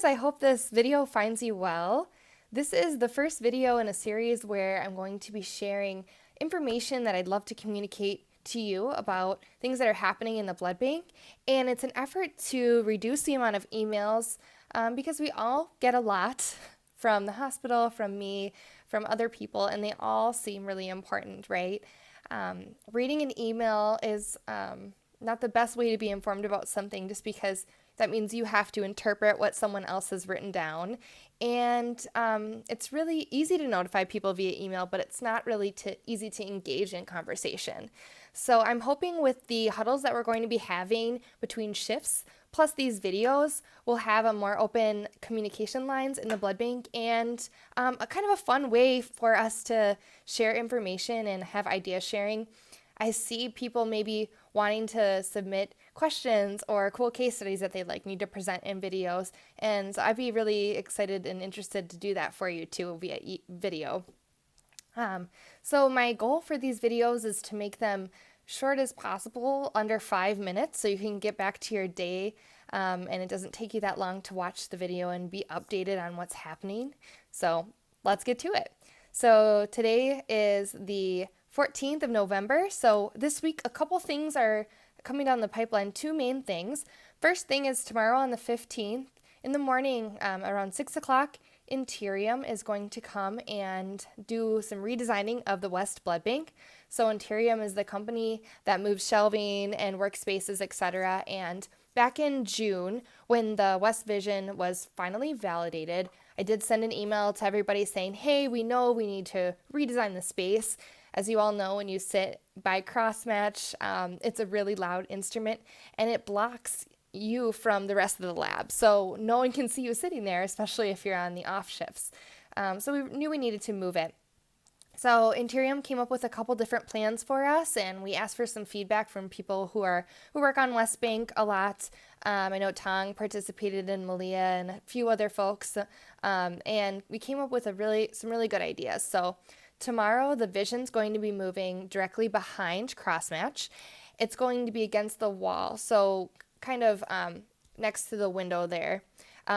listeners, I hope this video finds you well. This is the first video in a series where I'm going to be sharing information that I'd love to communicate to you about things that are happening in the blood bank, and it's an effort to reduce the amount of emails because we all get a lot from the hospital, from me, from other people, and they all seem really important, right? Reading an email is not the best way to be informed about something, just because that means you have to interpret what someone else has written down. And it's really easy to notify people via email, but it's not really easy to engage in conversation. So I'm hoping with the huddles that we're going to be having between shifts, plus these videos, we'll have a more open communication lines in the blood bank, and a kind of a fun way for us to share information and have idea sharing. I see people maybe wanting to submit questions or cool case studies that they'd like me to present in videos, and so I'd be really excited and interested to do that for you too via video. So my goal for these videos is to make them short as possible, under 5 minutes, so you can get back to your day and it doesn't take you that long to watch the video and be updated on what's happening. So let's get to it. So today is the 14th of November. So this week, a couple things are coming down the pipeline, two main things. First thing is tomorrow on the 15th in the morning, around 6 o'clock, Interium is going to come and do some redesigning of the West Blood Bank. So Interium is the company that moves shelving and workspaces, etc. And back in June, when the West Vision was finally validated, I did send an email to everybody saying, hey, we know we need to redesign the space. As you all know, when you sit by crossmatch, it's a really loud instrument and it blocks you from the rest of the lab. So no one can see you sitting there, especially if you're on the off shifts. So we knew we needed to move it. So Interium came up with a couple different plans for us, and we asked for some feedback from people who work on West Bank a lot. I know Tong participated in Malia and a few other folks, and we came up with some really good ideas. So tomorrow, the Vision's going to be moving directly behind crossmatch. It's going to be against the wall, so kind of next to the window there,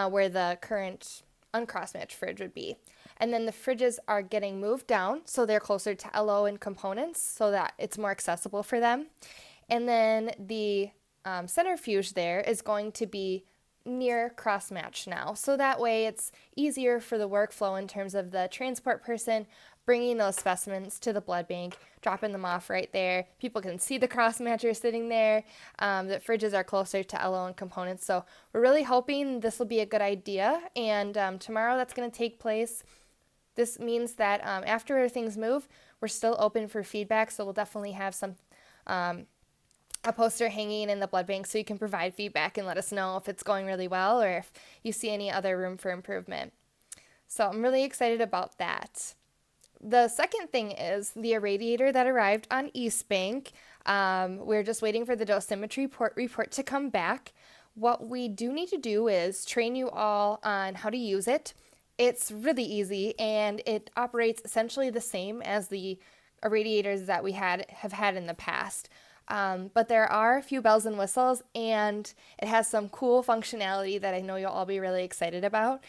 where the current uncrossmatch fridge would be. And then the fridges are getting moved down, so they're closer to LO and components, so that it's more accessible for them. And then the centrifuge there is going to be near crossmatch now, so that way it's easier for the workflow in terms of the transport person bringing those specimens to the blood bank, dropping them off right there. People can see the crossmatcher sitting there. The fridges are closer to LO and components, so we're really hoping this will be a good idea. And tomorrow that's going to take place. This means that after things move, we're still open for feedback, so we'll definitely have some a poster hanging in the blood bank so you can provide feedback and let us know if it's going really well or if you see any other room for improvement. So I'm really excited about that. The second thing is the Irradiator that arrived on East Bank. We're just waiting for the dosimetry report to come back. What we do need to do is train you all on how to use it. It's really easy, and it operates essentially the same as the irradiators that we have had in the past. But there are a few bells and whistles, and it has some cool functionality that I know you'll all be really excited about.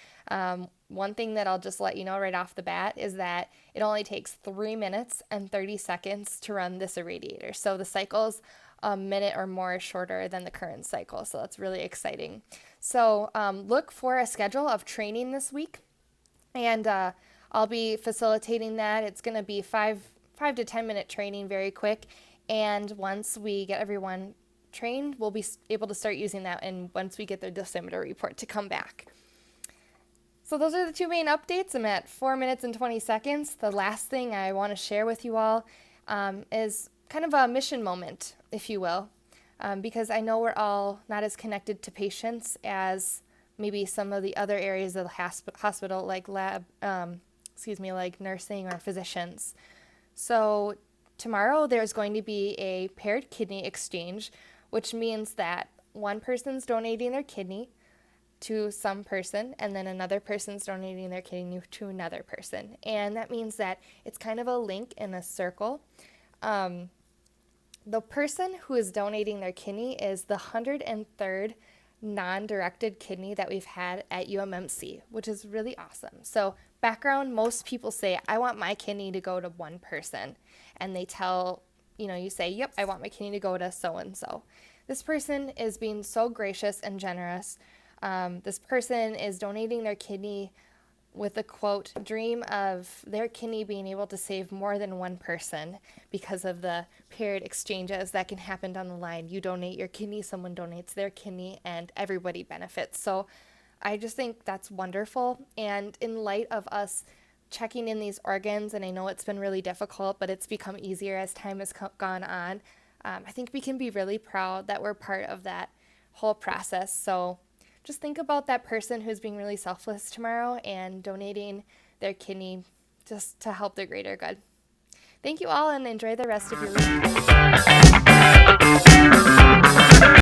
One thing that I'll just let you know right off the bat is that it only takes 3 minutes and 30 seconds to run this irradiator. So the cycle's a minute or more shorter than the current cycle. So that's really exciting. So look for a schedule of training this week, and I'll be facilitating that. It's going to be 5 to 10 minute training, very quick. And once we get everyone trained, we'll be able to start using that, and once we get the dosimeter report to come back. So those are the two main updates. I'm at 4 minutes and 20 seconds. The last thing I want to share with you all is kind of a mission moment, if you will, because I know we're all not as connected to patients as maybe some of the other areas of the hospital, like like nursing or physicians. So tomorrow there's going to be a paired kidney exchange, which means that one person's donating their kidney to some person, and then another person's donating their kidney to another person. And that means that it's kind of a link in a circle. The person who is donating their kidney is the 103rd non-directed kidney that we've had at UMMC, which is really awesome. So background, most people say, I want my kidney to go to one person. And they tell, you say, yep, I want my kidney to go to so-and-so. This person is being so gracious and generous. This person is donating their kidney with the quote, dream of their kidney being able to save more than one person because of the paired exchanges that can happen down the line. You donate your kidney, someone donates their kidney, and everybody benefits. So I just think that's wonderful. And in light of us checking in these organs, and I know it's been really difficult, but it's become easier as time has gone on, I think we can be really proud that we're part of that whole process. So just think about that person who's being really selfless tomorrow and donating their kidney just to help the greater good. Thank you all and enjoy the rest of your week.